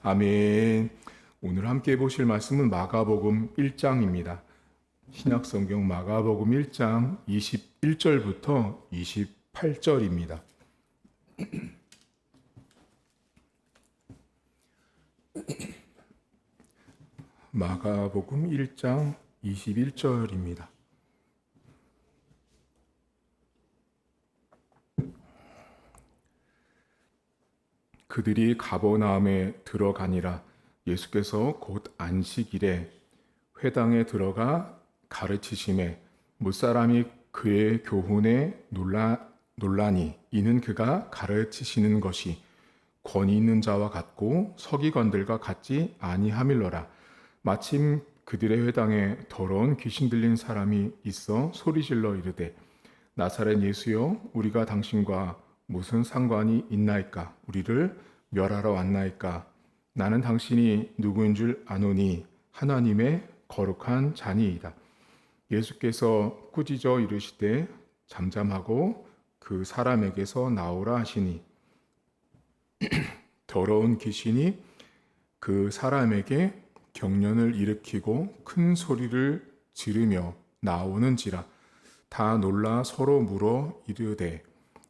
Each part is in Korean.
아멘. 오늘 함께 보실 말씀은 마가복음 1장입니다. 신약성경 마가복음 1장 21절부터 28절입니다. 마가복음 1장 21절입니다. 그들이 가버나움에 들어가니라. 예수께서 곧 안식일에 회당에 들어가 가르치심에 무사람이 그의 교훈에 놀라니 이는 그가 가르치시는 것이 권위 있는 자와 같고 서기관들과 같지 아니함일러라. 마침 그들의 회당에 더러운 귀신 들린 사람이 있어 소리질러 이르되 나사렛 예수여, 우리가 당신과 무슨 상관이 있나이까? 우리를 멸하러 왔나이까? 나는 당신이 누구인 줄 아노니 하나님의 거룩한 자니이다. 예수께서 꾸짖어 이르시되 잠잠하고 그 사람에게서 나오라 하시니 더러운 귀신이 그 사람에게 경련을 일으키고 큰 소리를 지르며 나오는지라. 다 놀라 서로 물어 이르되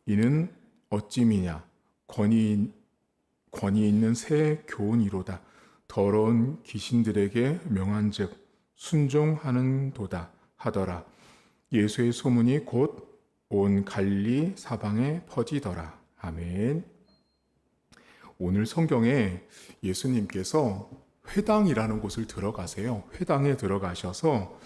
이는 어찌미냐? 권위 있는 새 교훈이로다. 더러운 귀신들에게 명한즉 순종하는도다 하더라. 예수의 소문이 곧 온 갈릴리 사방에 퍼지더라. 아멘. 오늘 성경에 예수님께서 회당이라는 곳을 들어가세요. 회당에 들어가셔서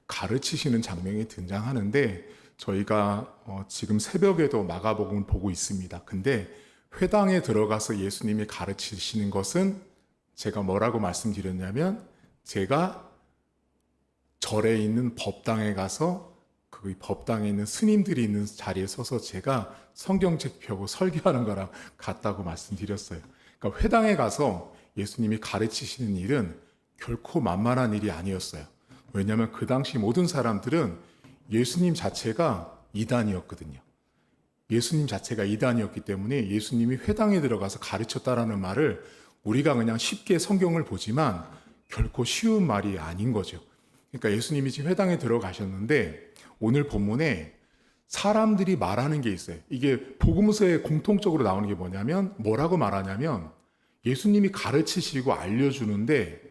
가르치시는 장면이 등장하는데 저희가 지금 새벽에도 마가복음을 보고 있습니다. 근데 회당에 들어가서 예수님이 가르치시는 것은 제가 뭐라고 말씀드렸냐면 제가 절에 있는 법당에 가서 그 법당에 있는 스님들이 있는 자리에 서서 제가 성경책 펴고 설교하는 거랑 같다고 말씀드렸어요. 그러니까 회당에 가서 예수님이 가르치시는 일은 결코 만만한 일이 아니었어요. 왜냐하면 그 당시 모든 사람들은 예수님 자체가 이단이었거든요. 예수님 자체가 이단이었기 때문에 예수님이 회당에 들어가서 가르쳤다라는 말을 우리가 그냥 쉽게 성경을 보지만 결코 쉬운 말이 아닌 거죠. 그러니까 예수님이 지금 회당에 들어가셨는데 오늘 본문에 사람들이 말하는 게 있어요. 이게 복음서에 공통적으로 나오는 게 뭐냐면 뭐라고 말하냐면 예수님이 가르치시고 알려주는데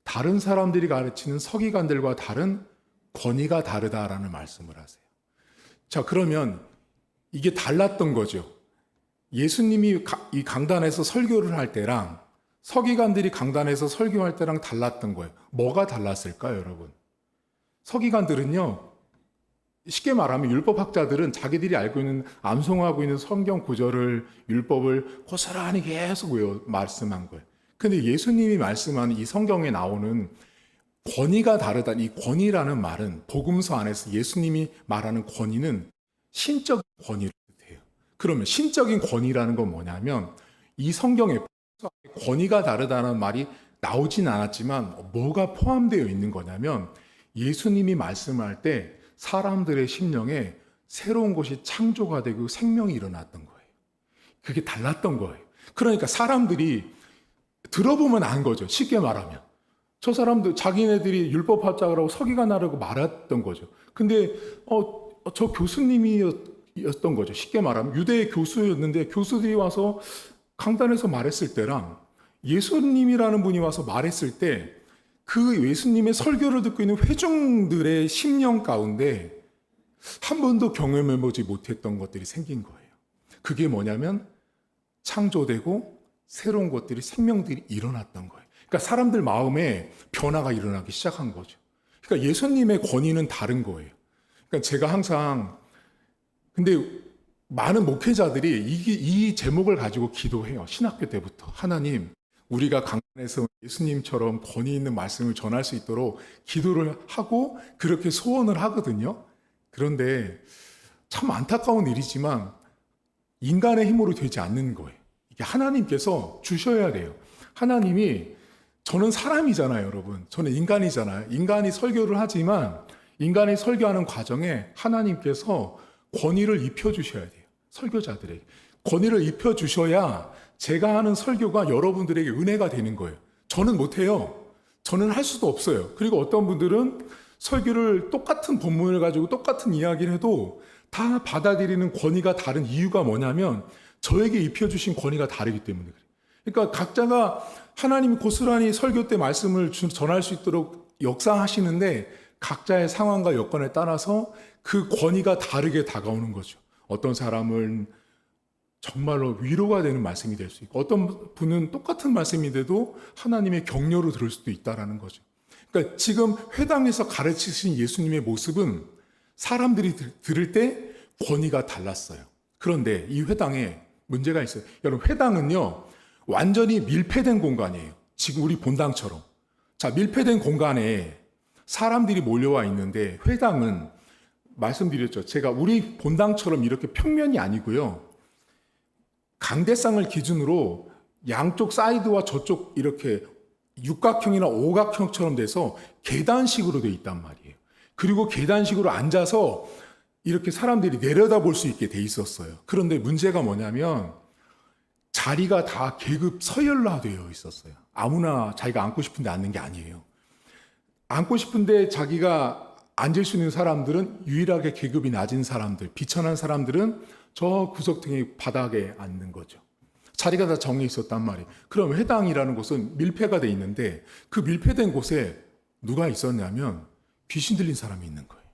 다른 사람들이 가르치는 서기관들과 다른 권위가 다르다라는 말씀을 하세요. 자, 그러면 이게 달랐던 거죠. 예수님이 이 강단에서 설교를 할 때랑 서기관들이 강단에서 설교할 때랑 달랐던 거예요. 뭐가 달랐을까요, 여러분? 서기관들은요, 쉽게 말하면 율법학자들은 자기들이 알고 있는 암송하고 있는 성경 구절을 율법을 고스란히 계속 말씀한 거예요. 근데 예수님이 말씀하는 이 성경에 나오는 권위가 다르다. 이 권위라는 말은 복음서 안에서 예수님이 말하는 권위는 신적 권위를 뜻해요. 그러면 신적인 권위라는 건 뭐냐면 이 성경에 권위가 다르다는 말이 나오진 않았지만 뭐가 포함되어 있는 거냐면 예수님이 말씀할 때 사람들의 심령에 새로운 것이 창조가 되고 생명이 일어났던 거예요. 그게 달랐던 거예요. 그러니까 사람들이 들어보면 안 거죠. 쉽게 말하면. 저 사람들 자기네들이 율법학자라고 서기관하라고 말했던 거죠. 근데 저 교수님이었던 거죠. 쉽게 말하면 유대의 교수였는데 교수들이 와서 강단에서 말했을 때랑 예수님이라는 분이 와서 말했을 때 그 예수님의 설교를 듣고 있는 회중들의 심령 가운데 한 번도 경험해보지 못했던 것들이 생긴 거예요. 그게 뭐냐면 창조되고 새로운 것들이 생명들이 일어났던 거예요. 그러니까 사람들 마음에 변화가 일어나기 시작한 거죠. 그러니까 예수님의 권위는 다른 거예요. 그러니까 제가 항상 근데 많은 목회자들이 이 제목을 가지고 기도해요. 신학교 때부터. 하나님, 우리가 강단에서 예수님처럼 권위 있는 말씀을 전할 수 있도록 기도를 하고 그렇게 소원을 하거든요. 그런데 참 안타까운 일이지만 인간의 힘으로 되지 않는 거예요. 이게 하나님께서 주셔야 돼요. 하나님이 저는 사람이잖아요, 여러분. 저는 인간이잖아요. 인간이 설교를 하지만 인간이 설교하는 과정에 하나님께서 권위를 입혀주셔야 돼요. 설교자들에게. 권위를 입혀주셔야 제가 하는 설교가 여러분들에게 은혜가 되는 거예요. 저는 못해요. 저는 할 수도 없어요. 그리고 어떤 분들은 설교를 똑같은 본문을 가지고 똑같은 이야기를 해도 다 받아들이는 권위가 다른 이유가 뭐냐면 저에게 입혀주신 권위가 다르기 때문에 그래요. 그러니까 각자가 하나님이 고스란히 설교 때 말씀을 전할 수 있도록 역사하시는데 각자의 상황과 여건에 따라서 그 권위가 다르게 다가오는 거죠. 어떤 사람은 정말로 위로가 되는 말씀이 될 수 있고 어떤 분은 똑같은 말씀인데도 하나님의 격려로 들을 수도 있다는 거죠. 그러니까 지금 회당에서 가르치신 예수님의 모습은 사람들이 들을 때 권위가 달랐어요. 그런데 이 회당에 문제가 있어요. 여러분, 회당은요 완전히 밀폐된 공간이에요. 지금 우리 본당처럼. 자, 밀폐된 공간에 사람들이 몰려와 있는데 회당은 말씀드렸죠. 제가 우리 본당처럼 이렇게 평면이 아니고요. 강대상을 기준으로 양쪽 사이드와 저쪽 이렇게 육각형이나 오각형처럼 돼서 계단식으로 돼 있단 말이에요. 그리고 계단식으로 앉아서 이렇게 사람들이 내려다볼 수 있게 돼 있었어요. 그런데 문제가 뭐냐면 자리가 다 계급 서열화되어 있었어요. 아무나 자기가 앉고 싶은데 앉는 게 아니에요. 앉고 싶은데 자기가 앉을 수 있는 사람들은 유일하게 계급이 낮은 사람들, 비천한 사람들은 저 구석탱이 바닥에 앉는 거죠. 자리가 다 정해 있었단 말이에요. 그럼 회당이라는 곳은 밀폐가 돼 있는데 그 밀폐된 곳에 누가 있었냐면 귀신 들린 사람이 있는 거예요.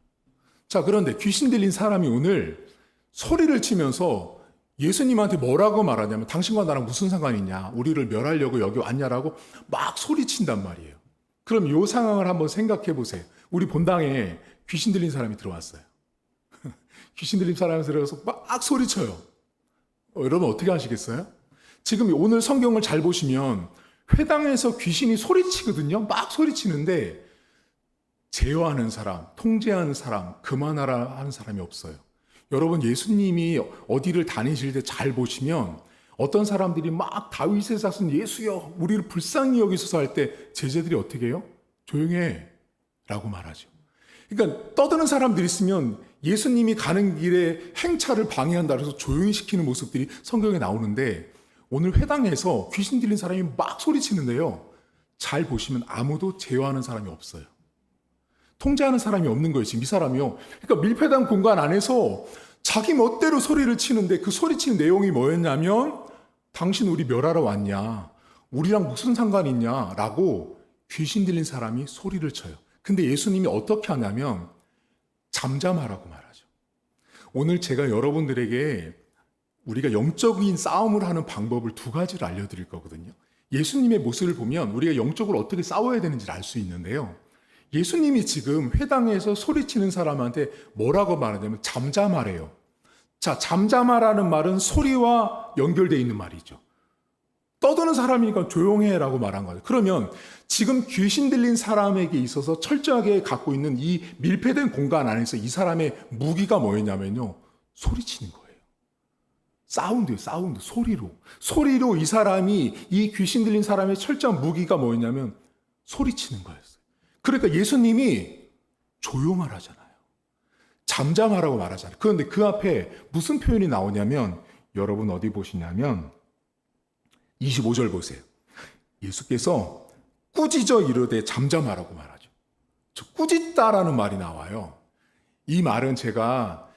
자, 그런데 귀신 들린 사람이 오늘 소리를 치면서 예수님한테 뭐라고 말하냐면 당신과 나랑 무슨 상관이 있냐, 우리를 멸하려고 여기 왔냐라고 막 소리친단 말이에요. 그럼 이 상황을 한번 생각해 보세요. 우리 본당에 귀신 들린 사람이 들어왔어요. 귀신 들린 사람이 들어와서 막 소리쳐요. 여러분 어떻게 하시겠어요? 지금 오늘 성경을 잘 보시면 회당에서 귀신이 소리치거든요. 막 소리치는데 제어하는 사람, 통제하는 사람, 그만하라 하는 사람이 없어요. 여러분, 예수님이 어디를 다니실 때 잘 보시면 어떤 사람들이 막 다윗의 자손 예수여 우리를 불쌍히 여기소서 할 때 제자들이 어떻게 해요? 조용해 라고 말하죠. 그러니까 떠드는 사람들이 있으면 예수님이 가는 길에 행차를 방해한다 그래서 조용히 시키는 모습들이 성경에 나오는데 오늘 회당에서 귀신 들린 사람이 막 소리치는데요. 잘 보시면 아무도 제어하는 사람이 없어요. 통제하는 사람이 없는 거예요. 지금 이 사람이요. 그러니까 밀폐된 공간 안에서 자기 멋대로 소리를 치는데 그 소리치는 내용이 뭐였냐면 당신 우리 멸하러 왔냐? 우리랑 무슨 상관이 있냐? 라고 귀신 들린 사람이 소리를 쳐요. 근데 예수님이 어떻게 하냐면 잠잠하라고 말하죠. 오늘 제가 여러분들에게 우리가 영적인 싸움을 하는 방법을 두 가지를 알려드릴 거거든요. 예수님의 모습을 보면 우리가 영적으로 어떻게 싸워야 되는지를 알 수 있는데요. 예수님이 지금 회당에서 소리치는 사람한테 뭐라고 말하냐면 잠잠하래요. 자, 잠잠하라는 말은 소리와 연결되어 있는 말이죠. 떠드는 사람이니까 조용해라고 말한 거예요. 그러면 지금 귀신 들린 사람에게 있어서 철저하게 갖고 있는 이 밀폐된 공간 안에서 이 사람의 무기가 뭐였냐면요. 소리치는 거예요. 사운드예요. 사운드. 소리로 이 사람이 이 귀신 들린 사람의 철저한 무기가 뭐였냐면 소리치는 거였어요. 그러니까 예수님이 조용하라잖아요. 잠잠하라고 말하잖아요. 그런데 그 앞에 무슨 표현이 나오냐면 여러분 어디 보시냐면 25절 보세요. 예수께서 꾸짖어 이르되 잠잠하라고 말하죠. 저 꾸짖다라는 말이 나와요. 이 말은 제가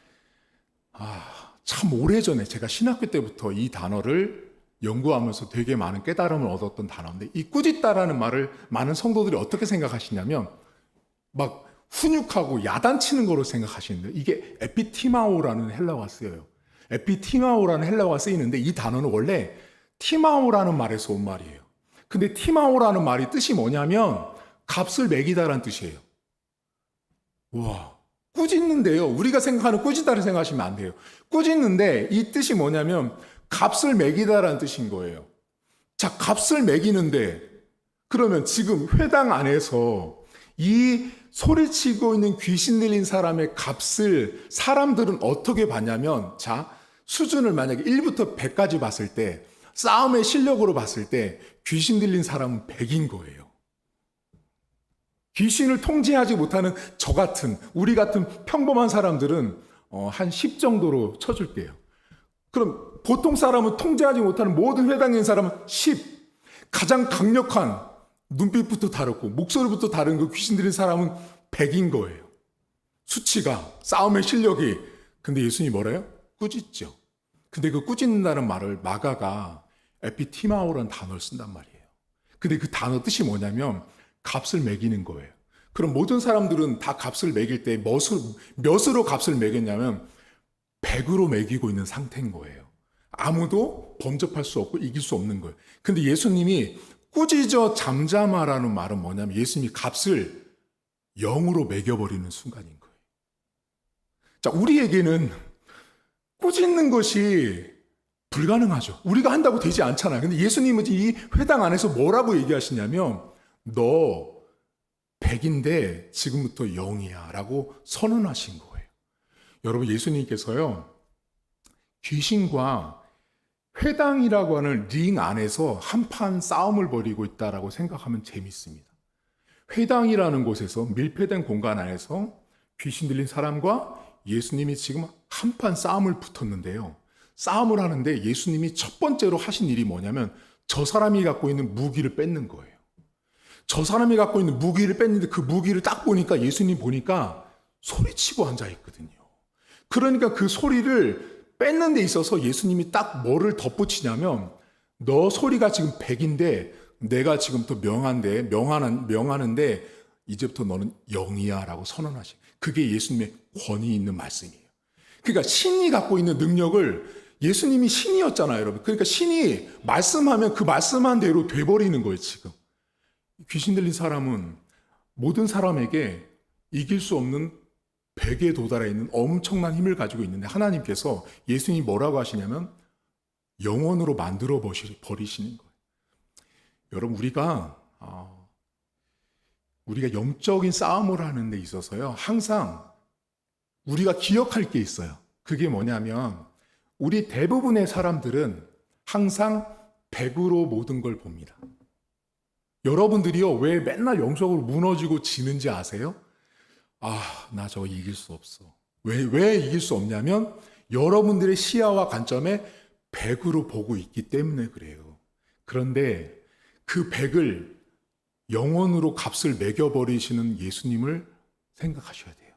참 오래전에 제가 신학교 때부터 이 단어를 연구하면서 되게 많은 깨달음을 얻었던 단어인데 이 꾸짖다라는 말을 많은 성도들이 어떻게 생각하시냐면 막 훈육하고 야단치는 거로 생각하시는데 이게 에피티마오라는 헬라어가 쓰여요. 에피티마오라는 헬라어가 쓰이는데 이 단어는 원래 티마오라는 말에서 온 말이에요. 근데 티마오라는 말이 뜻이 뭐냐면 값을 매기다라는 뜻이에요. 와, 꾸짖는데요. 우리가 생각하는 꾸짖다를 생각하시면 안 돼요. 꾸짖는데 이 뜻이 뭐냐면 값을 매기다라는 뜻인 거예요. 자, 값을 매기는데 그러면 지금 회당 안에서 이 소리치고 있는 귀신 들린 사람의 값을 사람들은 어떻게 봤냐면 자, 수준을 만약에 1부터 100까지 봤을 때 싸움의 실력으로 봤을 때 귀신 들린 사람은 100인 거예요. 귀신을 통제하지 못하는 저 같은 우리 같은 평범한 사람들은 한 10 정도로 쳐줄게요. 그럼 보통 사람은 통제하지 못하는 모든 회당에 있는 사람은 10. 가장 강력한 눈빛부터 다르고 목소리부터 다른 그 귀신 들린 사람은 100인 거예요. 수치가, 싸움의 실력이. 근데 예수님이 뭐래요? 꾸짖죠. 근데 그 꾸짖는다는 말을 마가가 에피티마오라는 단어를 쓴단 말이에요. 근데 그 단어 뜻이 뭐냐면 값을 매기는 거예요. 그럼 모든 사람들은 다 값을 매길 때 몇으로 값을 매겼냐면 100으로 매기고 있는 상태인 거예요. 아무도 범접할 수 없고 이길 수 없는 거예요. 근데 예수님이 꾸짖어 잠잠하라는 말은 뭐냐면 예수님이 값을 0으로 매겨버리는 순간인 거예요. 자, 우리에게는 꾸짖는 것이 불가능하죠. 우리가 한다고 되지 않잖아요. 근데 예수님은 이 회당 안에서 뭐라고 얘기하시냐면 너 100인데 지금부터 0이야 라고 선언하신 거예요. 여러분, 예수님께서요 귀신과 회당이라고 하는 링 안에서 한판 싸움을 벌이고 있다라고 생각하면 재밌습니다. 회당이라는 곳에서 밀폐된 공간 안에서 귀신 들린 사람과 예수님이 지금 한판 싸움을 붙었는데요. 싸움을 하는데 예수님이 첫 번째로 하신 일이 뭐냐면 저 사람이 갖고 있는 무기를 뺏는 거예요. 저 사람이 갖고 있는 무기를 뺐는데 그 무기를 딱 보니까 예수님 보니까 소리치고 앉아있거든요. 그러니까 그 소리를 뺏는 데 있어서 예수님이 딱 뭐를 덧붙이냐면 너 소리가 지금 100인데 내가 지금부터 명하는데 이제부터 너는 0이야 라고 선언하신 그게 예수님의 권위 있는 말씀이에요. 그러니까 신이 갖고 있는 능력을 예수님이 신이었잖아요, 여러분. 그러니까 신이 말씀하면 그 말씀한 대로 돼버리는 거예요, 지금. 귀신 들린 사람은 모든 사람에게 이길 수 없는 100에 도달해 있는 엄청난 힘을 가지고 있는데 하나님께서 예수님이 뭐라고 하시냐면 영원으로 만들어 버리시는 거예요. 여러분, 우리가 영적인 싸움을 하는 데 있어서요 항상 우리가 기억할 게 있어요. 그게 뭐냐면 우리 대부분의 사람들은 항상 100으로 모든 걸 봅니다. 여러분들이요 왜 맨날 영적으로 무너지고 지는지 아세요? 나 저거 이길 수 없어. 왜 이길 수 없냐면 여러분들의 시야와 관점에 100으로 보고 있기 때문에 그래요. 그런데 그 100을 영원으로 값을 매겨버리시는 예수님을 생각하셔야 돼요.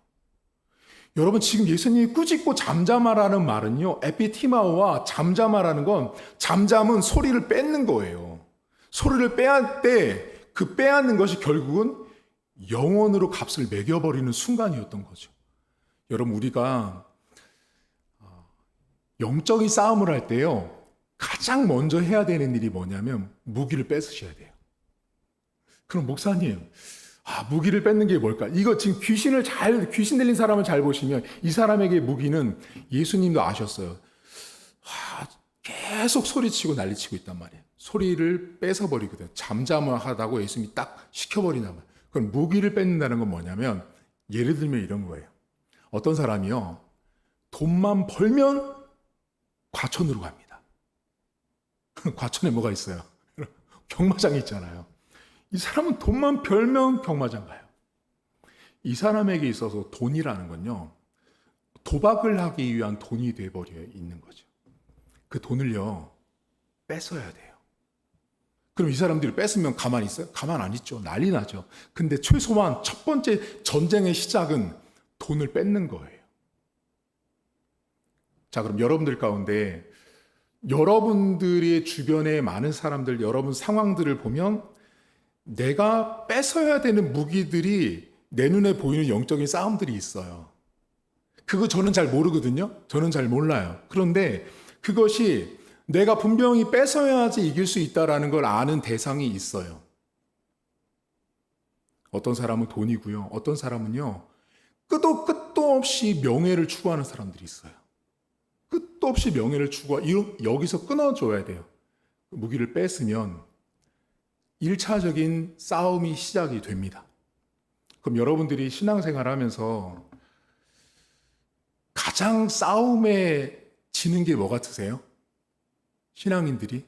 여러분, 지금 예수님이 꾸짖고 잠잠하라는 말은요 에피티마오와 잠잠하라는 건 잠잠은 소리를 뺏는 거예요. 소리를 빼앗 때 그 빼앗는 것이 결국은 영원으로 값을 매겨버리는 순간이었던 거죠. 여러분, 우리가 영적인 싸움을 할 때요 가장 먼저 해야 되는 일이 뭐냐면 무기를 뺏으셔야 돼요. 그럼 목사님, 무기를 뺏는 게 뭘까? 이거 지금 귀신 들린 사람을 잘 보시면 이 사람에게 무기는 예수님도 아셨어요. 계속 소리치고 난리치고 있단 말이에요. 소리를 뺏어버리거든요. 잠잠을 하다고 예수님이 딱 시켜버리단 말이에요. 그럼 무기를 뺏는다는 건 뭐냐면 예를 들면 이런 거예요. 어떤 사람이요 돈만 벌면 과천으로 갑니다. 과천에 뭐가 있어요? 경마장이 있잖아요. 이 사람은 돈만 벌면 경마장 가요. 이 사람에게 있어서 돈이라는 건요 도박을 하기 위한 돈이 돼버려 있는 거죠. 그 돈을요 뺏어야 돼요. 그럼 이 사람들이 뺏으면 가만히 있어요? 가만 안 있죠. 난리 나죠. 근데 최소한 첫 번째 전쟁의 시작은 돈을 뺏는 거예요. 자, 그럼 여러분들 가운데 여러분들의 주변에 많은 사람들, 여러분 상황들을 보면 내가 뺏어야 되는 무기들이 내 눈에 보이는 영적인 싸움들이 있어요. 그거 저는 잘 모르거든요. 저는 잘 몰라요. 그런데 그것이 내가 분명히 뺏어야지 이길 수 있다는 걸 아는 대상이 있어요. 어떤 사람은 돈이고요. 어떤 사람은요. 끝도 없이 명예를 추구하는 사람들이 있어요. 끝도 없이 명예를 여기서 끊어줘야 돼요. 무기를 뺏으면 1차적인 싸움이 시작이 됩니다. 그럼 여러분들이 신앙생활 하면서 가장 싸움에 지는 게 뭐 같으세요? 신앙인들이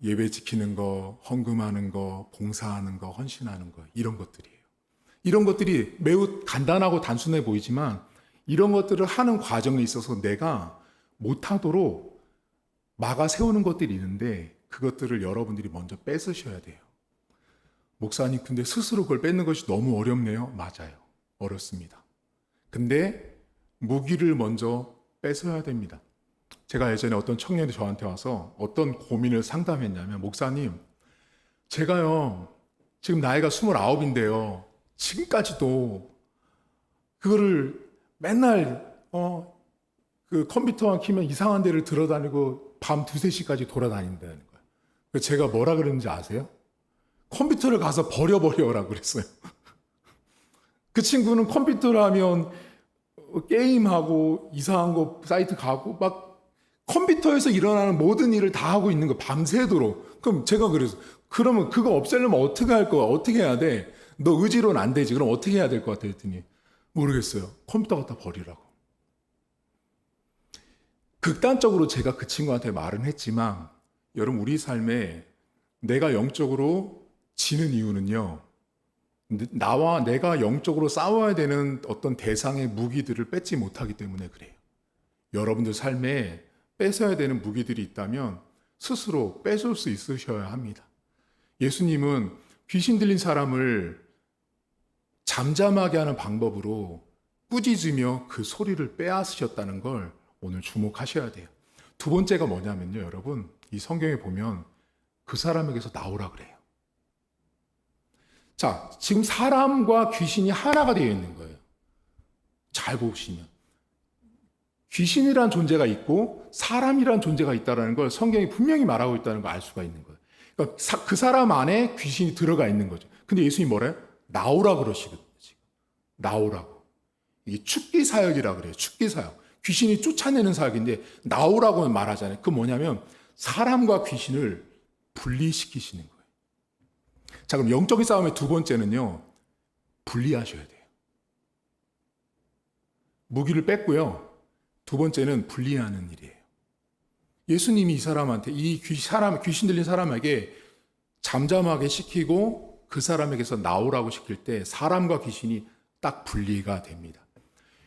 예배 지키는 거, 헌금하는 거, 봉사하는 거, 헌신하는 거 이런 것들이에요. 이런 것들이 매우 간단하고 단순해 보이지만 이런 것들을 하는 과정에 있어서 내가 못하도록 막아 세우는 것들이 있는데 그것들을 여러분들이 먼저 뺏으셔야 돼요. 목사님, 근데 스스로 그걸 뺏는 것이 너무 어렵네요. 맞아요. 어렵습니다. 근데 무기를 먼저 뺏어야 됩니다. 제가 예전에 어떤 청년이 저한테 와서 어떤 고민을 상담했냐면, 목사님, 제가요, 지금 나이가 29인데요. 지금까지도 그거를 맨날 그 컴퓨터만 키면 이상한 데를 들어다니고 밤 2, 3시까지 돌아다닌다는 거예요. 그래서 제가 뭐라 그랬는지 아세요? 컴퓨터를 가서 버려버려라고 그랬어요. 그 친구는 컴퓨터를 하면 게임하고 이상한 거 사이트 가고 막 컴퓨터에서 일어나는 모든 일을 다 하고 있는 거 밤새도록. 그럼 제가 그래서 그러면 그거 없애려면 어떻게 할 거야? 어떻게 해야 돼? 너 의지로는 안 되지. 그럼 어떻게 해야 될 것 같아? 했더니 모르겠어요. 컴퓨터 갖다 버리라고. 극단적으로 제가 그 친구한테 말은 했지만 여러분, 우리 삶에 내가 영적으로 지는 이유는요, 나와 내가 영적으로 싸워야 되는 어떤 대상의 무기들을 뺏지 못하기 때문에 그래요. 여러분들 삶에 뺏어야 되는 무기들이 있다면 스스로 뺏을 수 있으셔야 합니다. 예수님은 귀신 들린 사람을 잠잠하게 하는 방법으로 꾸짖으며 그 소리를 빼앗으셨다는 걸 오늘 주목하셔야 돼요. 두 번째가 뭐냐면요, 여러분, 이 성경에 보면 그 사람에게서 나오라 그래요. 자, 지금 사람과 귀신이 하나가 되어 있는 거예요. 잘 보시면 귀신이란 존재가 있고 사람이란 존재가 있다는 걸 성경이 분명히 말하고 있다는 걸 알 수가 있는 거예요. 그러니까 그 사람 안에 귀신이 들어가 있는 거죠. 근데 예수님이 뭐래요? 나오라 그러시거든요. 지금 나오라고. 이게 축기 사역이라 그래요. 축기 사역. 귀신이 쫓아내는 사역인데 나오라고 말하잖아요. 그 뭐냐면 사람과 귀신을 분리시키시는 거예요. 자, 그럼 영적인 싸움의 두 번째는요, 분리하셔야 돼요. 무기를 뺐고요. 두 번째는 분리하는 일이에요. 예수님이 이 사람한테, 귀신 들린 사람에게 잠잠하게 시키고 그 사람에게서 나오라고 시킬 때 사람과 귀신이 딱 분리가 됩니다.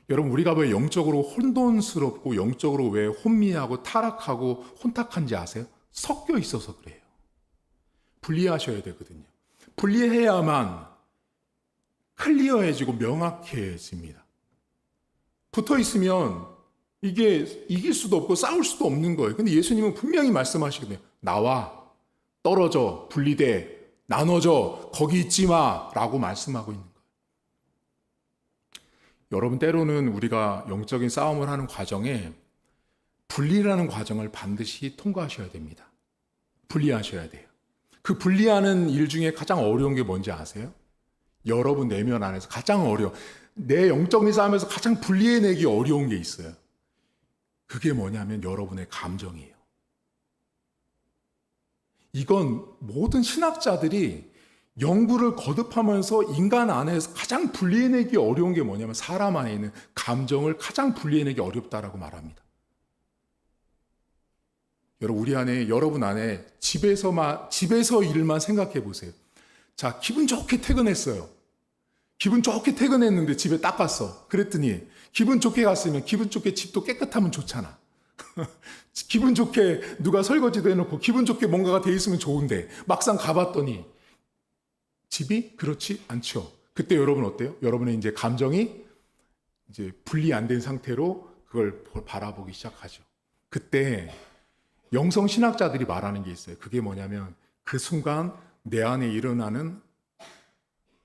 여러분, 우리가 왜 영적으로 혼돈스럽고 영적으로 왜 혼미하고 타락하고 혼탁한지 아세요? 섞여 있어서 그래요. 분리하셔야 되거든요. 분리해야만 클리어해지고 명확해집니다. 붙어 있으면 이게 이길 수도 없고 싸울 수도 없는 거예요. 근데 예수님은 분명히 말씀하시거든요. 나와, 떨어져, 분리돼, 나눠져, 거기 있지 마 라고 말씀하고 있는 거예요. 여러분, 때로는 우리가 영적인 싸움을 하는 과정에 분리라는 과정을 반드시 통과하셔야 됩니다. 분리하셔야 돼요. 그 분리하는 일 중에 가장 어려운 게 뭔지 아세요? 여러분 내면 안에서 가장 내 영적인 싸움에서 가장 분리해내기 어려운 게 있어요. 그게 뭐냐면 여러분의 감정이에요. 이건 모든 신학자들이 연구를 거듭하면서 인간 안에서 가장 분리해내기 어려운 게 뭐냐면 사람 안에 있는 감정을 가장 분리해내기 어렵다라고 말합니다. 여러분 안에 집에서 일만 생각해 보세요. 자, 기분 좋게 퇴근했어요. 기분 좋게 퇴근했는데 집에 딱 갔어. 그랬더니 기분 좋게 갔으면 기분 좋게 집도 깨끗하면 좋잖아. 기분 좋게 누가 설거지도 해놓고 기분 좋게 뭔가가 돼 있으면 좋은데 막상 가봤더니 집이 그렇지 않죠. 그때 여러분 어때요? 여러분의 이제 감정이 이제 분리 안 된 상태로 그걸 바라보기 시작하죠. 그때 영성 신학자들이 말하는 게 있어요. 그게 뭐냐면 그 순간 내 안에 일어나는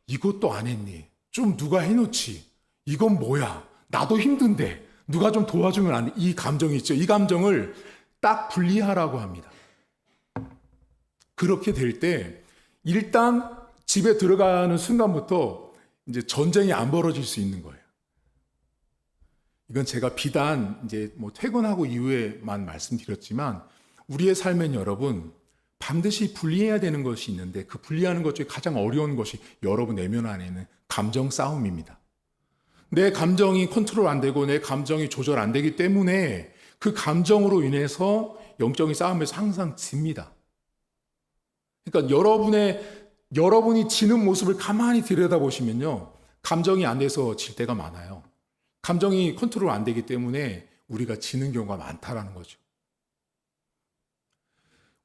이것도 안 했니? 좀 누가 해놓지? 이건 뭐야? 나도 힘든데 누가 좀 도와주면 안 돼? 이 감정이 있죠. 이 감정을 딱 분리하라고 합니다. 그렇게 될 때 일단 집에 들어가는 순간부터 이제 전쟁이 안 벌어질 수 있는 거예요. 이건 제가 비단 이제 뭐 퇴근하고 이후에만 말씀드렸지만 우리의 삶엔 여러분 반드시 분리해야 되는 것이 있는데 그 분리하는 것 중에 가장 어려운 것이 여러분 내면 안에 있는 감정 싸움입니다. 내 감정이 컨트롤 안 되고 내 감정이 조절 안 되기 때문에 그 감정으로 인해서 영적인 싸움에서 항상 집니다. 그러니까 여러분이 지는 모습을 가만히 들여다보시면요. 감정이 안 돼서 질 때가 많아요. 감정이 컨트롤 안 되기 때문에 우리가 지는 경우가 많다라는 거죠.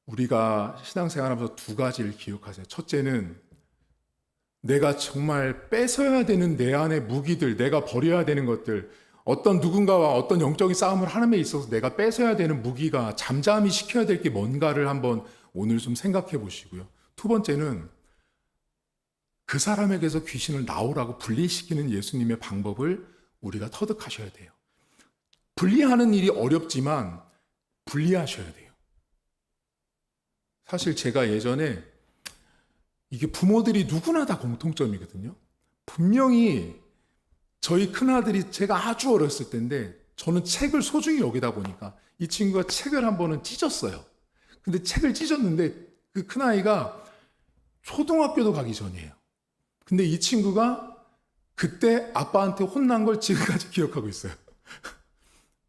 우리가 신앙생활하면서 두 가지를 기억하세요. 첫째는 내가 정말 뺏어야 되는 내 안의 무기들, 내가 버려야 되는 것들, 어떤 누군가와 어떤 영적인 싸움을 하는 데 있어서 내가 뺏어야 되는 무기가 잠잠히 시켜야 될 게 뭔가를 한번 오늘 좀 생각해 보시고요. 두 번째는 그 사람에게서 귀신을 나오라고 분리시키는 예수님의 방법을 우리가 터득하셔야 돼요. 분리하는 일이 어렵지만 분리하셔야 돼요. 사실 제가 예전에 이게 부모들이 누구나 다 공통점이거든요. 분명히 저희 큰아들이 제가 아주 어렸을 때인데 저는 책을 소중히 여기다 보니까 이 친구가 책을 한 번은 찢었어요. 근데 책을 찢었는데 그 큰아이가 초등학교도 가기 전이에요. 근데 이 친구가 그때 아빠한테 혼난 걸 지금까지 기억하고 있어요.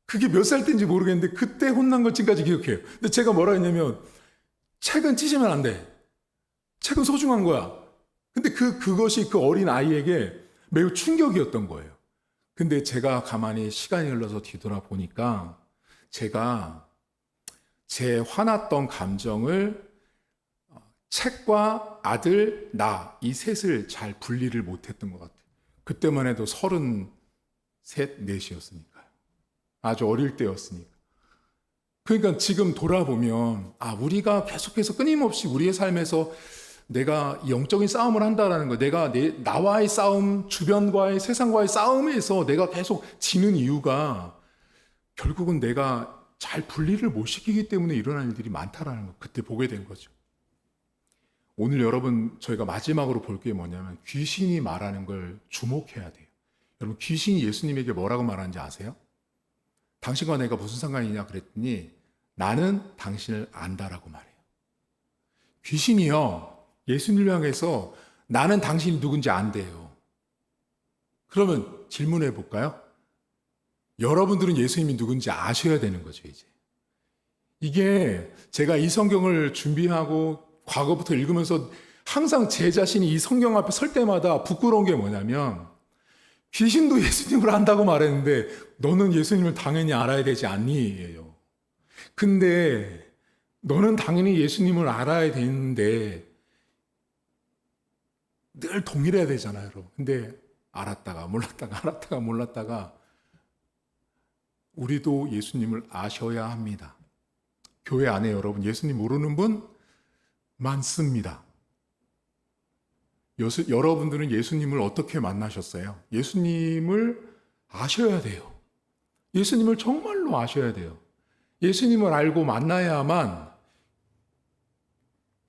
그게 몇 살 때인지 모르겠는데 그때 혼난 걸 지금까지 기억해요. 근데 제가 뭐라 했냐면 책은 찢으면 안 돼. 책은 소중한 거야. 근데 그것이 그 어린 아이에게 매우 충격이었던 거예요. 근데 제가 가만히 시간이 흘러서 뒤돌아보니까 제가 제 화났던 감정을 책과 아들, 나, 이 셋을 잘 분리를 못했던 것 같아요. 그때만 해도 33, 4이었으니까요. 아주 어릴 때였으니까. 그러니까 지금 돌아보면 우리가 계속해서 끊임없이 우리의 삶에서 내가 영적인 싸움을 한다라는 거, 내가 나와의 싸움, 주변과의 세상과의 싸움에서 내가 계속 지는 이유가 결국은 내가 잘 분리를 못 시키기 때문에 일어나는 일들이 많다라는 거 그때 보게 된 거죠. 오늘 여러분 저희가 마지막으로 볼 게 뭐냐면 귀신이 말하는 걸 주목해야 돼요. 여러분 귀신이 예수님에게 뭐라고 말하는지 아세요? 당신과 내가 무슨 상관이냐 그랬더니 나는 당신을 안다라고 말해요. 귀신이요 예수님을 향해서 나는 당신이 누군지 안대요. 그러면 질문해 볼까요? 여러분들은 예수님이 누군지 아셔야 되는 거죠. 이제 이게 제가 이 성경을 준비하고 과거부터 읽으면서 항상 제 자신이 이 성경 앞에 설 때마다 부끄러운 게 뭐냐면 귀신도 예수님을 안다고 말했는데 너는 예수님을 당연히 알아야 되지 않니?예요. 근데 너는 당연히 예수님을 알아야 되는데 늘 동일해야 되잖아요. 근데 알았다가 몰랐다가 우리도 예수님을 아셔야 합니다. 교회 안에 여러분 예수님 모르는 분 많습니다. 여러분들은 예수님을 어떻게 만나셨어요? 예수님을 아셔야 돼요. 예수님을 정말로 아셔야 돼요. 예수님을 알고 만나야만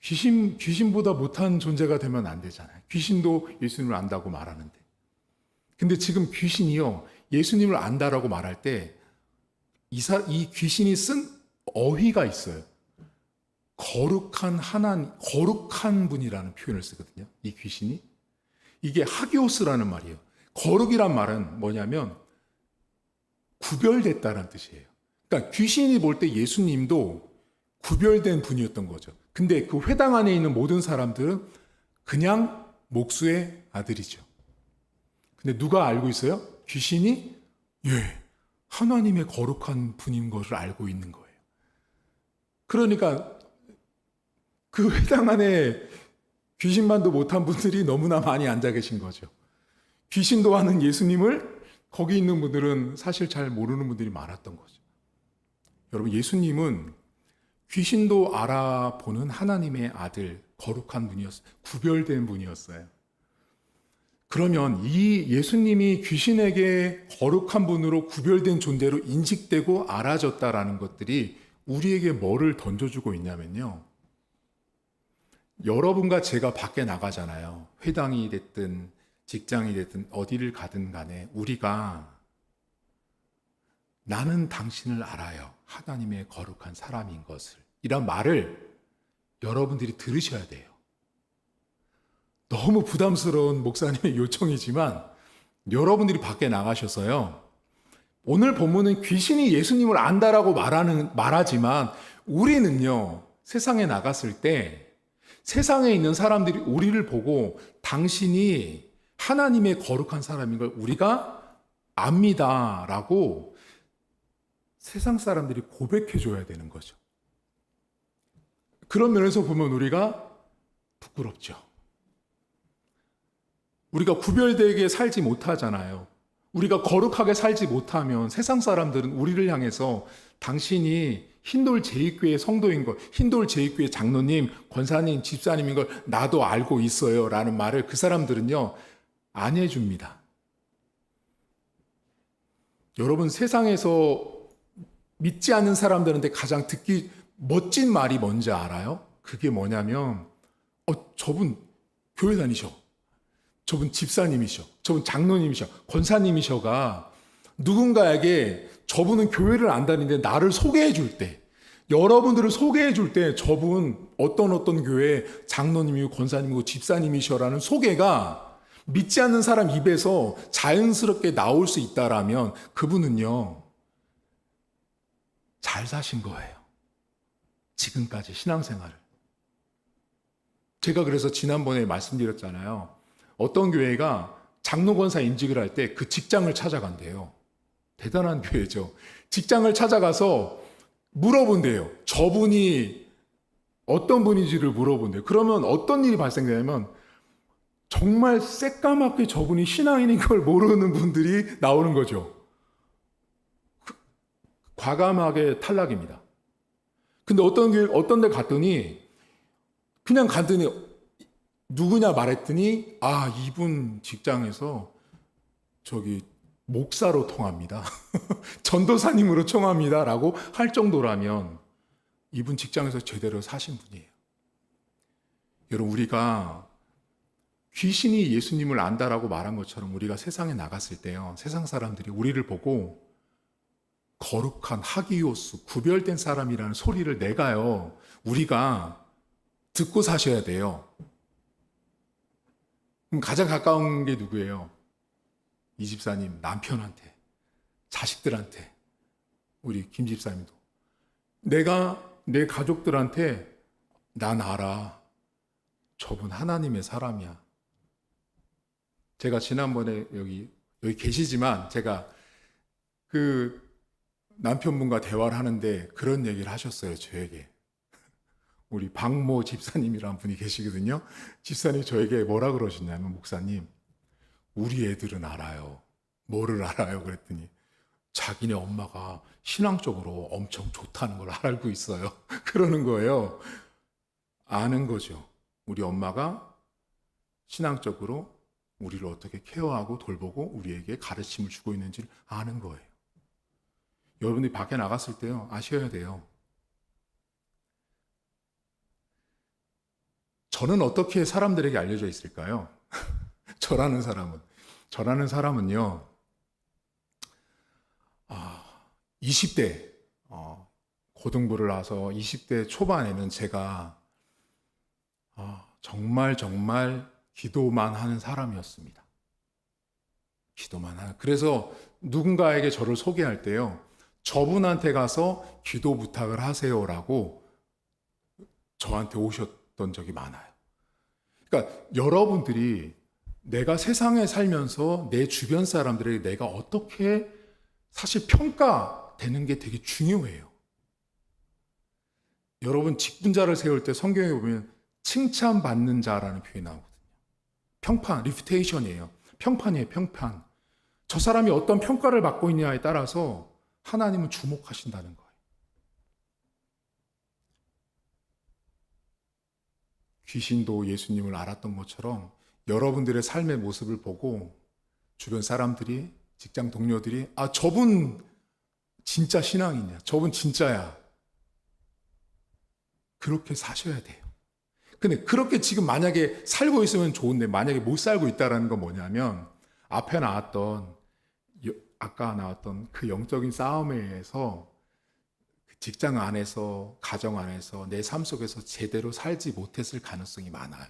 귀신보다 못한 존재가 되면 안 되잖아요. 귀신도 예수님을 안다고 말하는데. 근데 지금 귀신이요, 예수님을 안다라고 말할 때 이 귀신이 쓴 어휘가 있어요. 거룩한 분이라는 표현을 쓰거든요. 이 귀신이. 이게 하기오스라는 말이에요. 거룩이란 말은 뭐냐면 구별됐다는 뜻이에요. 그러니까 귀신이 볼 때 예수님도 구별된 분이었던 거죠. 근데 그 회당 안에 있는 모든 사람들은 그냥 목수의 아들이죠. 근데 누가 알고 있어요? 귀신이 하나님의 거룩한 분인 것을 알고 있는 거예요. 그러니까 그 회당 안에 귀신만도 못한 분들이 너무나 많이 앉아 계신 거죠. 귀신도 아는 예수님을 거기 있는 분들은 사실 잘 모르는 분들이 많았던 거죠. 여러분 예수님은 귀신도 알아보는 하나님의 아들, 거룩한 분이었어요. 구별된 분이었어요. 그러면 이 예수님이 귀신에게 거룩한 분으로 구별된 존재로 인식되고 알아졌다라는 것들이 우리에게 뭐를 던져주고 있냐면요. 여러분과 제가 밖에 나가잖아요. 회당이 됐든 직장이 됐든 어디를 가든 간에 우리가 나는 당신을 알아요. 하나님의 거룩한 사람인 것을. 이런 말을 여러분들이 들으셔야 돼요. 너무 부담스러운 목사님의 요청이지만 여러분들이 밖에 나가셔서요. 오늘 본문은 귀신이 예수님을 안다라고 말하지만 우리는요. 세상에 나갔을 때 세상에 있는 사람들이 우리를 보고 당신이 하나님의 거룩한 사람인 걸 우리가 압니다라고 세상 사람들이 고백해 줘야 되는 거죠. 그런 면에서 보면 우리가 부끄럽죠. 우리가 구별되게 살지 못하잖아요. 우리가 거룩하게 살지 못하면 세상 사람들은 우리를 향해서 당신이 흰돌 제2교회 성도인 걸, 흰돌 제2교회 장로님, 권사님, 집사님인 걸 나도 알고 있어요 라는 말을 그 사람들은요 안 해줍니다. 여러분, 세상에서 믿지 않는 사람들한테 가장 듣기 멋진 말이 뭔지 알아요? 그게 뭐냐면 저분 교회 다니셔, 저분 집사님이셔, 저분 장로님이셔, 권사님이셔가 누군가에게 저분은 교회를 안 다니는데 나를 소개해 줄 때, 여러분들을 소개해 줄 때 저분 어떤 교회 장로님이고 권사님이고 집사님이셔라는 소개가 믿지 않는 사람 입에서 자연스럽게 나올 수 있다라면 그분은요 잘 사신 거예요. 지금까지 신앙생활을. 제가 그래서 지난번에 말씀드렸잖아요. 어떤 교회가 장로 권사 임직을 할 때 그 직장을 찾아간대요. 대단한 교회죠. 직장을 찾아가서 물어본대요. 저분이 어떤 분인지를 물어본대요. 그러면 어떤 일이 발생되냐면 정말 새까맣게 저분이 신앙인인 걸 모르는 분들이 나오는 거죠. 과감하게 탈락입니다. 근데 어떤 데 갔더니 그냥 갔더니 누구냐 말했더니 이분 직장에서 목사로 통합니다. 전도사님으로 통합니다 라고 할 정도라면 이분 직장에서 제대로 사신 분이에요. 여러분, 우리가 귀신이 예수님을 안다라고 말한 것처럼 우리가 세상에 나갔을 때요, 세상 사람들이 우리를 보고 거룩한 하기요수, 구별된 사람이라는 소리를 내가요, 우리가 듣고 사셔야 돼요. 그럼 가장 가까운 게 누구예요? 이 집사님 남편한테, 자식들한테, 우리 김 집사님도. 내가 내 가족들한테 난 알아. 저분 하나님의 사람이야. 제가 지난번에 여기 계시지만 제가 그 남편분과 대화를 하는데 그런 얘기를 하셨어요, 저에게. 우리 박모 집사님이라는 분이 계시거든요. 집사님이 저에게 뭐라 그러셨냐면, 목사님, 우리 애들은 알아요. 뭐를 알아요? 그랬더니 자기네 엄마가 신앙적으로 엄청 좋다는 걸 알고 있어요. 그러는 거예요. 아는 거죠. 우리 엄마가 신앙적으로 우리를 어떻게 케어하고 돌보고 우리에게 가르침을 주고 있는지를 아는 거예요. 여러분들이 밖에 나갔을 때요, 아셔야 돼요. 저는 어떻게 사람들에게 알려져 있을까요? 저라는 사람은요, 20대, 고등부를 나서 20대 초반에는 제가 정말 기도만 하는 사람이었습니다. 그래서 누군가에게 저를 소개할 때요, 저분한테 가서 기도 부탁을 하세요라고 저한테 오셨던 적이 많아요. 그러니까 여러분들이 내가 세상에 살면서 내 주변 사람들에게 내가 어떻게 사실 평가되는 게 되게 중요해요. 여러분, 직분자를 세울 때 성경에 보면 칭찬받는 자라는 표현이 나오거든요. 평판, 리퓨테이션이에요. 평판이에요, 평판. 저 사람이 어떤 평가를 받고 있냐에 따라서 하나님은 주목하신다는 거예요. 귀신도 예수님을 알았던 것처럼 여러분들의 삶의 모습을 보고 주변 사람들이, 직장 동료들이 저분 진짜 신앙이냐, 저분 진짜야, 그렇게 사셔야 돼요. 근데 그렇게 지금 만약에 살고 있으면 좋은데 만약에 못 살고 있다는 건 뭐냐면 아까 나왔던 그 영적인 싸움에서 직장 안에서, 가정 안에서, 내 삶 속에서 제대로 살지 못했을 가능성이 많아요.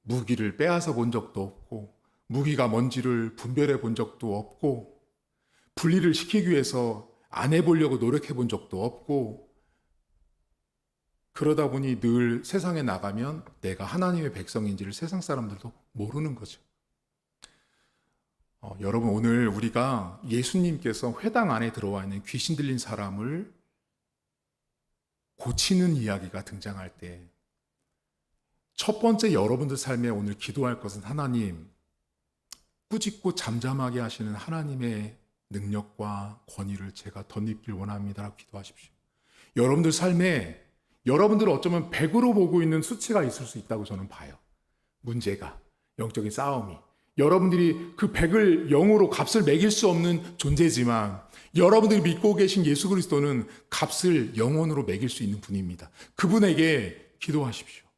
무기를 빼앗아 본 적도 없고, 무기가 뭔지를 분별해 본 적도 없고, 분리를 시키기 위해서 안 해보려고 노력해 본 적도 없고, 그러다 보니 늘 세상에 나가면 내가 하나님의 백성인지를 세상 사람들도 모르는 거죠. 여러분, 오늘 우리가 예수님께서 회당 안에 들어와 있는 귀신 들린 사람을 고치는 이야기가 등장할 때 첫 번째 여러분들 삶에 오늘 기도할 것은 하나님, 꾸짖고 잠잠하게 하시는 하나님의 능력과 권위를 제가 덧입길 원합니다라고 기도하십시오. 여러분들 삶에 여러분들은 어쩌면 100으로 보고 있는 수치가 있을 수 있다고 저는 봐요. 문제가, 영적인 싸움이. 여러분들이 그 100을 0으로 값을 매길 수 없는 존재지만 여러분들이 믿고 계신 예수 그리스도는 값을 영원으로 매길 수 있는 분입니다. 그분에게 기도하십시오.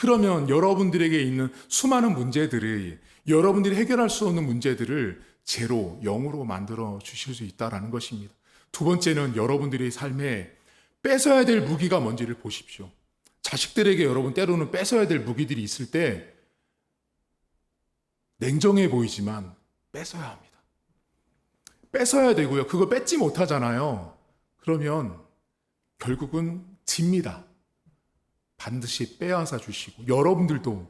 그러면 여러분들에게 있는 수많은 문제들이 여러분들이 해결할 수 없는 문제들을 제로, 0으로 만들어 주실 수 있다는 것입니다. 두 번째는 여러분들의 삶에 뺏어야 될 무기가 뭔지를 보십시오. 자식들에게 여러분 때로는 뺏어야 될 무기들이 있을 때 냉정해 보이지만 뺏어야 합니다. 뺏어야 되고요. 그거 뺏지 못하잖아요. 그러면 결국은 집니다. 반드시 빼앗아 주시고 여러분들도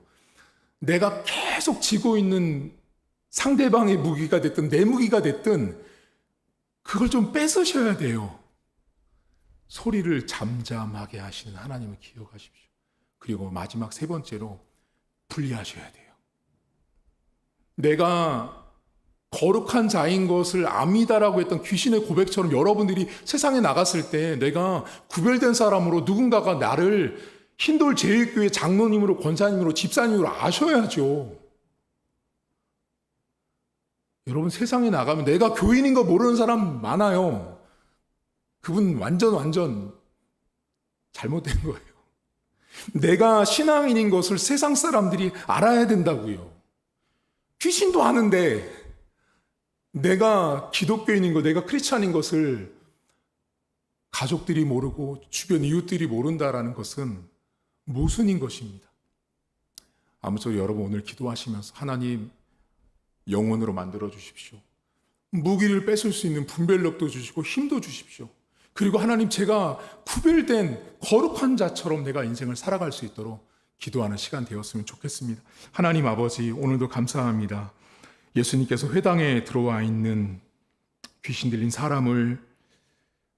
내가 계속 쥐고 있는 상대방의 무기가 됐든 내 무기가 됐든 그걸 좀 뺏으셔야 돼요. 소리를 잠잠하게 하시는 하나님을 기억하십시오. 그리고 마지막 세 번째로 분리하셔야 돼요. 내가 거룩한 자인 것을 압니다라고 했던 귀신의 고백처럼 여러분들이 세상에 나갔을 때 내가 구별된 사람으로 누군가가 나를 흰돌 제일교회 장로님으로 권사님으로 집사님으로 아셔야죠. 여러분 세상에 나가면 내가 교인인 거 모르는 사람 많아요. 그분 완전 잘못된 거예요. 내가 신앙인인 것을 세상 사람들이 알아야 된다고요. 귀신도 아는데 내가 기독교인인 것, 내가 크리스찬인 것을 가족들이 모르고 주변 이웃들이 모른다라는 것은 모순인 것입니다. 아무쪼록 여러분 오늘 기도하시면서 하나님 영혼으로 만들어 주십시오. 무기를 뺏을 수 있는 분별력도 주시고 힘도 주십시오. 그리고 하나님 제가 구별된 거룩한 자처럼 내가 인생을 살아갈 수 있도록 기도하는 시간 되었으면 좋겠습니다. 하나님 아버지 오늘도 감사합니다. 예수님께서 회당에 들어와 있는 귀신 들린 사람을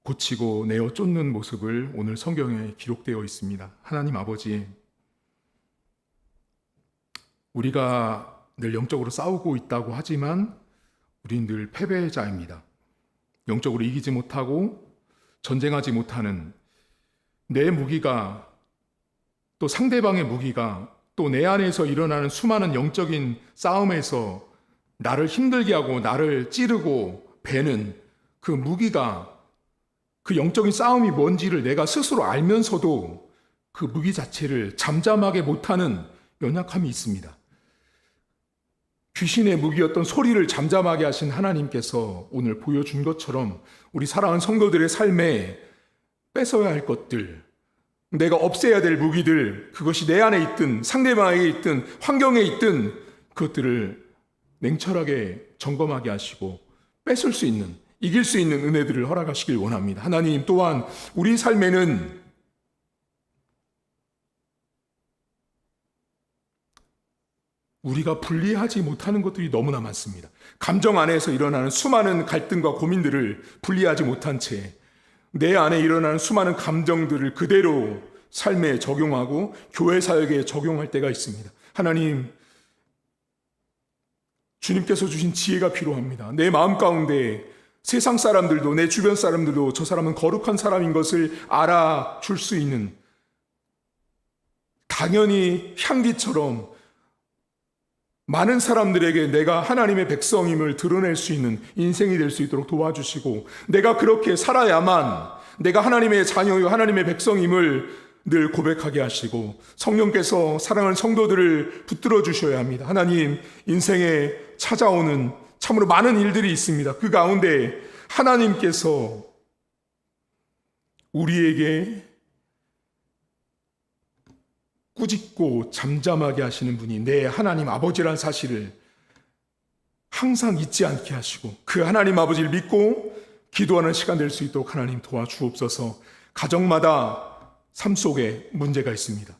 고치고 내어 쫓는 모습을 오늘 성경에 기록되어 있습니다. 하나님 아버지, 우리가 늘 영적으로 싸우고 있다고 하지만 우리는 늘 패배자입니다. 영적으로 이기지 못하고 전쟁하지 못하는 내 무기가 또 상대방의 무기가 또 내 안에서 일어나는 수많은 영적인 싸움에서 나를 힘들게 하고 나를 찌르고 베는 그 무기가 그 영적인 싸움이 뭔지를 내가 스스로 알면서도 그 무기 자체를 잠잠하게 못하는 연약함이 있습니다. 귀신의 무기였던 소리를 잠잠하게 하신 하나님께서 오늘 보여준 것처럼 우리 사랑하는 성도들의 삶에 뺏어야 할 것들, 내가 없애야 될 무기들, 그것이 내 안에 있든 상대방에게 있든 환경에 있든 그것들을 냉철하게 점검하게 하시고 뺏을 수 있는, 이길 수 있는 은혜들을 허락하시길 원합니다. 하나님 또한 우리 삶에는 우리가 분리하지 못하는 것들이 너무나 많습니다. 감정 안에서 일어나는 수많은 갈등과 고민들을 분리하지 못한 채 내 안에 일어나는 수많은 감정들을 그대로 삶에 적용하고 교회 사역에 적용할 때가 있습니다. 하나님, 주님께서 주신 지혜가 필요합니다. 내 마음 가운데 세상 사람들도 내 주변 사람들도 저 사람은 거룩한 사람인 것을 알아줄 수 있는, 당연히 향기처럼 많은 사람들에게 내가 하나님의 백성임을 드러낼 수 있는 인생이 될 수 있도록 도와주시고, 내가 그렇게 살아야만 내가 하나님의 자녀요 하나님의 백성임을 늘 고백하게 하시고, 성령께서 사랑하는 성도들을 붙들어 주셔야 합니다. 하나님, 인생에 찾아오는 참으로 많은 일들이 있습니다. 그 가운데 하나님께서 우리에게 꾸짖고 잠잠하게 하시는 분이 내 하나님 아버지란 사실을 항상 잊지 않게 하시고 그 하나님 아버지를 믿고 기도하는 시간 될 수 있도록 하나님 도와주옵소서. 가정마다 삶 속에 문제가 있습니다.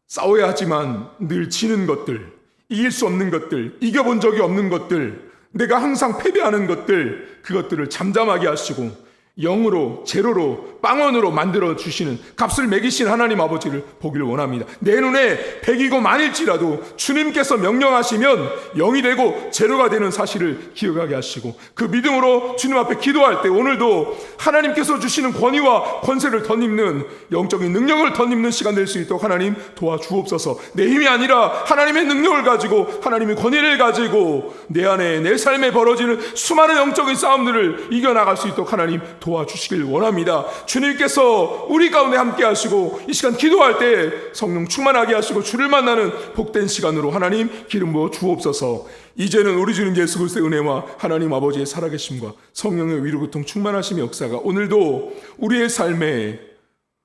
싸워야 하지만 늘 지는 것들, 이길 수 없는 것들, 이겨본 적이 없는 것들, 내가 항상 패배하는 것들, 그것들을 잠잠하게 하시고 0으로, 제로로, 빵원으로 만들어 주시는, 값을 매기신 하나님 아버지를 보기를 원합니다. 내 눈에 100이고 만일지라도 주님께서 명령하시면 0이 되고 제로가 되는 사실을 기억하게 하시고, 그 믿음으로 주님 앞에 기도할 때 오늘도 하나님께서 주시는 권위와 권세를 덧입는, 영적인 능력을 덧입는 시간 될 수 있도록 하나님 도와주옵소서. 내 힘이 아니라 하나님의 능력을 가지고, 하나님의 권위를 가지고 내 안에, 내 삶에 벌어지는 수많은 영적인 싸움들을 이겨나갈 수 있도록 하나님 도와주시길 원합니다. 주님께서 우리 가운데 함께 하시고 이 시간 기도할 때 성령 충만하게 하시고 주를 만나는 복된 시간으로 하나님 기름 부어 주옵소서. 이제는 우리 주님 예수 그리스도의 은혜와 하나님 아버지의 살아계심과 성령의 위로교통 충만하심의 역사가 오늘도 우리의 삶에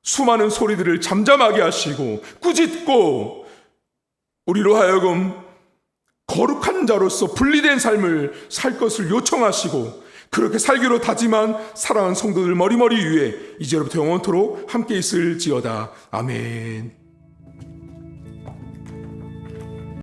수많은 소리들을 잠잠하게 하시고 꾸짖고 우리로 하여금 거룩한 자로서 분리된 삶을 살 것을 요청하시고, 그렇게 살기로 다짐한 사랑하는 성도들 머리머리 위에 이제로부터 영원토록 함께 있을지어다. 아멘.